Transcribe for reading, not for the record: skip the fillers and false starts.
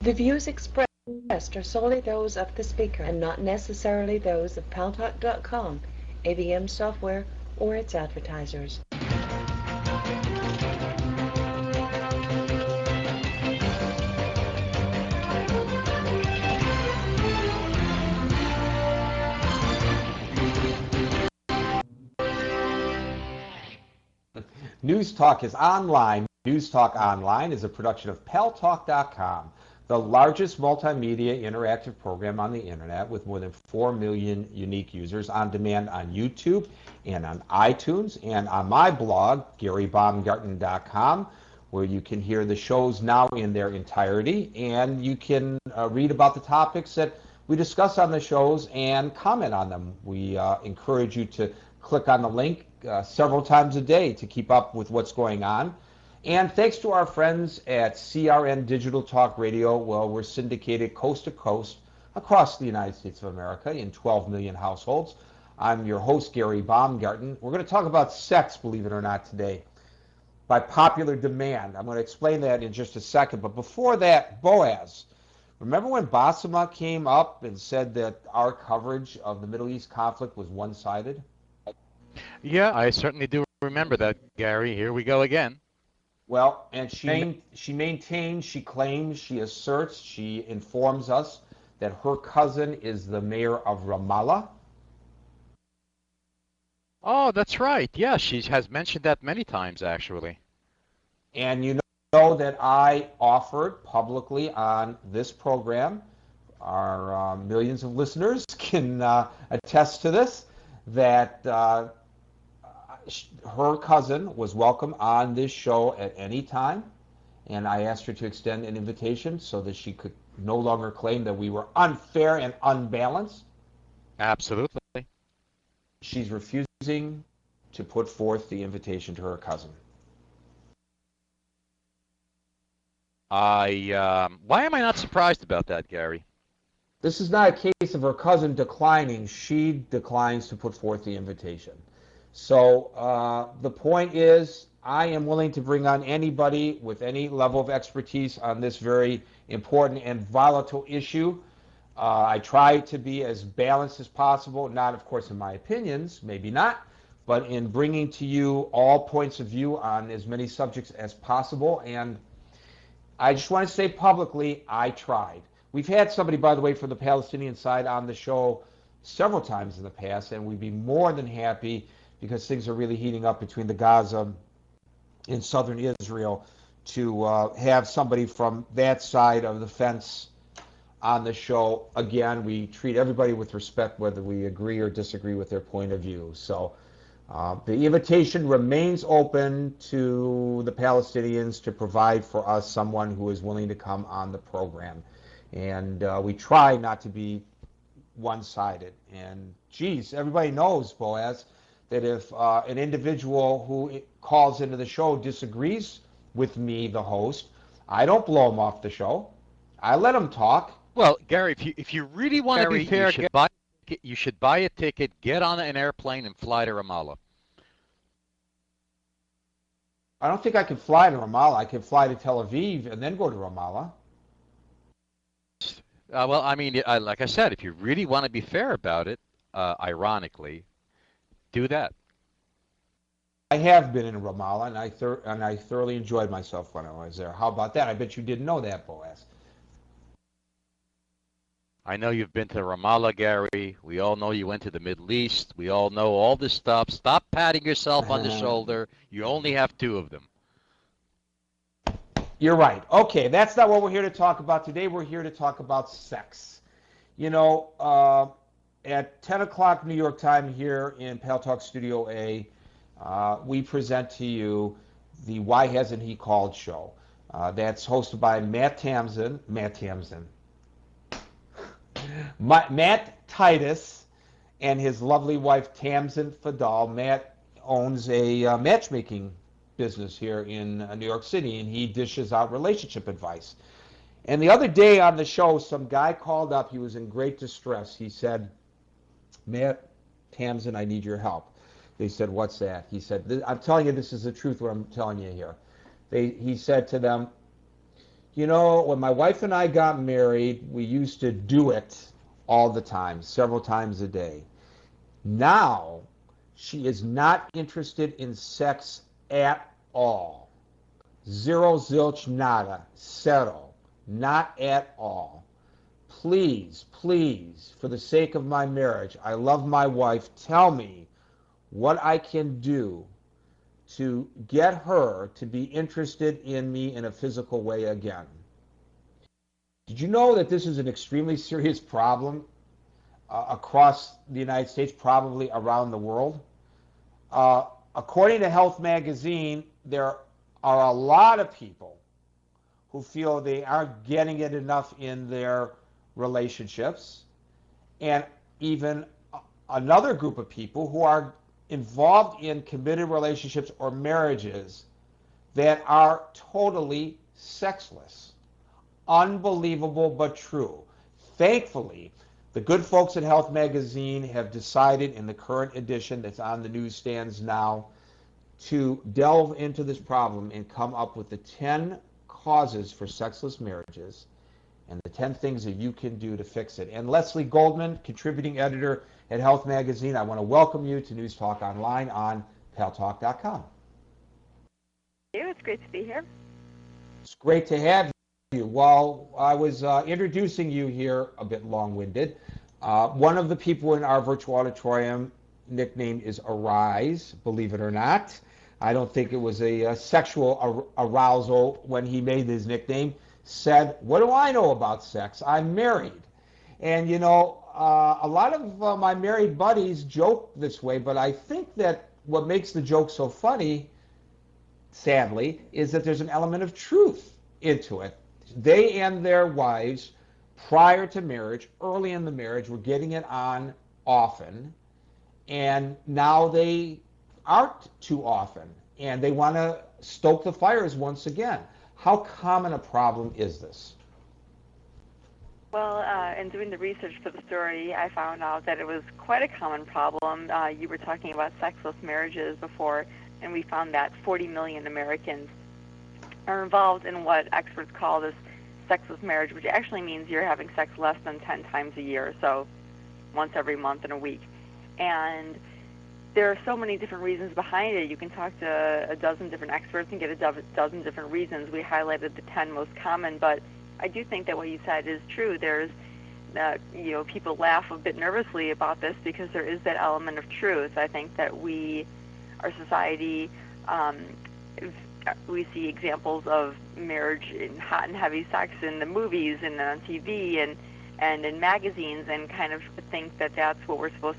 The views expressed are solely those of the speaker and not necessarily those of Paltalk.com, AVM software, or its advertisers. News Talk is online. News Talk Online is a production of Paltalk.com, the largest multimedia interactive program on the internet with more than 4 million unique users on demand on YouTube and on iTunes and on my blog, GaryBaumgarten.com, where you can hear the shows now in their entirety and you can read about the topics that we discuss on the shows and comment on them. We encourage you to click on the link several times a day to keep up with what's going on. And thanks to our friends at CRN Digital Talk Radio, well, we're syndicated coast to coast across the United States of America in 12 million households. I'm your host, Gary Baumgarten. We're going to talk about sex, believe it or not, today, by popular demand. I'm going to explain that in just a second. But before that, Boaz, remember when Basma came up and said that our coverage of the Middle East conflict was one-sided? Yeah, I certainly do remember that, Gary. Here we go again. Well, and she maintains, she claims, she asserts, she informs us that her cousin is the mayor of Ramallah. Oh, that's right. Yeah, she has mentioned that many times, actually. And you know that I offered publicly on this program, our millions of listeners can attest to this, that her cousin was welcome on this show at any time, and I asked her to extend an invitation so that she could no longer claim that we were unfair and unbalanced. Absolutely. She's refusing to put forth the invitation to her cousin. Why am I not surprised about that, Gary? This is not a case of her cousin declining. She declines to put forth the invitation. So the point is, I am willing to bring on anybody with any level of expertise on this very important and volatile issue. I try to be as balanced as possible, not, of course, in my opinions, maybe not, but in bringing to you all points of view on as many subjects as possible. And I just want to say publicly, I tried. We've had somebody, by the way, from the Palestinian side on the show several times in the past, and we'd be more than happy, because things are really heating up between the Gaza and southern Israel, to have somebody from that side of the fence on the show. Again, we treat everybody with respect, whether we agree or disagree with their point of view. So the invitation remains open to the Palestinians to provide for us someone who is willing to come on the program. And we try not to be one-sided. And geez, everybody knows, Boaz, that if an individual who calls into the show disagrees with me, the host, I don't blow him off the show. I let him talk. Well, Gary, if you really want to be fair, you should buy a ticket, get on an airplane, and fly to Ramallah. I don't think I can fly to Ramallah. I can fly to Tel Aviv and then go to Ramallah. Well, I mean, like I said, if you really want to be fair about it, ironically, do that. I have been in Ramallah, and I thoroughly enjoyed myself when I was there. How about that? I bet you didn't know that, Boaz. I know you've been to Ramallah, Gary. We all know you went to the Middle East. We all know all this stuff. Stop patting yourself on the shoulder. You only have 2 of them. You're right. Okay, that's not what we're here to talk about today. We're here to talk about sex. You know, at 10 o'clock New York time here in Paltalk Studio A, we present to you the Why Hasn't He Called show. That's hosted by Matt Titus and his lovely wife Tamsin Fadal. Matt owns a matchmaking business here in New York City, and he dishes out relationship advice. And the other day on the show, some guy called up. He was in great distress. He said, Matt, Tamsin, I need your help. They said, what's that? He said, I'm telling you, this is the truth, what I'm telling you here. He said to them, You know, when my wife and I got married, we used to do it all the time, several times a day. Now, she is not interested in sex at all. Zero, zilch, nada, zero. Not at all. Please, please, for the sake of my marriage, I love my wife, tell me what I can do to get her to be interested in me in a physical way again. Did you know that this is an extremely serious problem across the United States, probably around the world? Uh, According to Health Magazine, there are a lot of people who feel they aren't getting it enough in their relationships, and even another group of people who are involved in committed relationships or marriages that are totally sexless. Unbelievable but true. Thankfully, the good folks at Health Magazine have decided in the current edition that's on the newsstands now to delve into this problem and come up with the 10 causes for sexless marriages and the 10 things that you can do to fix it. And Leslie Goldman, contributing editor at Health Magazine, I want to welcome you to News Talk Online on Paltalk.com. It's great to be here. It's great to have you. While I was introducing you here, a bit long-winded, one of the people in our virtual auditorium nickname is Arise, believe it or not. I don't think it was a sexual arousal when he made his nickname. Said, what do I know about sex? I'm married. And, you know, a lot of my married buddies joke this way, but I think that what makes the joke so funny, sadly, is that there's an element of truth into it. They and their wives, prior to marriage, early in the marriage, were getting it on often, and now they aren't too often, and they want to stoke the fires once again. How common a problem is this? Well, in doing the research for the story, I found out that it was quite a common problem. You were talking about sexless marriages before, and we found that 40 million Americans are involved in what experts call this sexless marriage, which actually means you're having sex less than 10 times a year, so once every month and a week. And there are so many different reasons behind it. You can talk to a dozen different experts and get a dozen different reasons. We highlighted the 10 most common, but I do think that what you said is true. There's, people laugh a bit nervously about this because there is that element of truth. I think that our society, we see examples of marriage in hot and heavy sex in the movies and on TV and in magazines, and kind of think that that's what we're supposed